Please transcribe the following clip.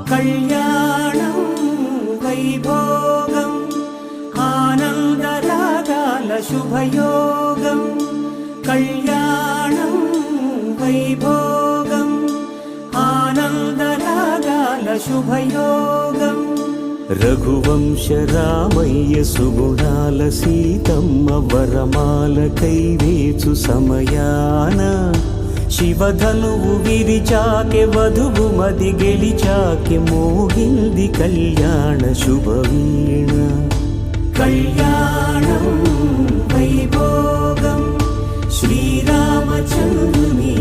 కళ్యాణం వైభోగం ఆనందరాగాల శుభయోగం కళ్యాణం వైభోగం ఆనందరాగాల శుభయోగం రఘువంశ రామయ్య సుగుణాల సీతమ్మ వరమాల కైవేచు సమయాన శివధనువు విరిచాకె వధువు మది గెలిచాకె మోగింది కళ్యాణ శుభవీణ కళ్యాణం వైభోగం శ్రీరామచంద్రుని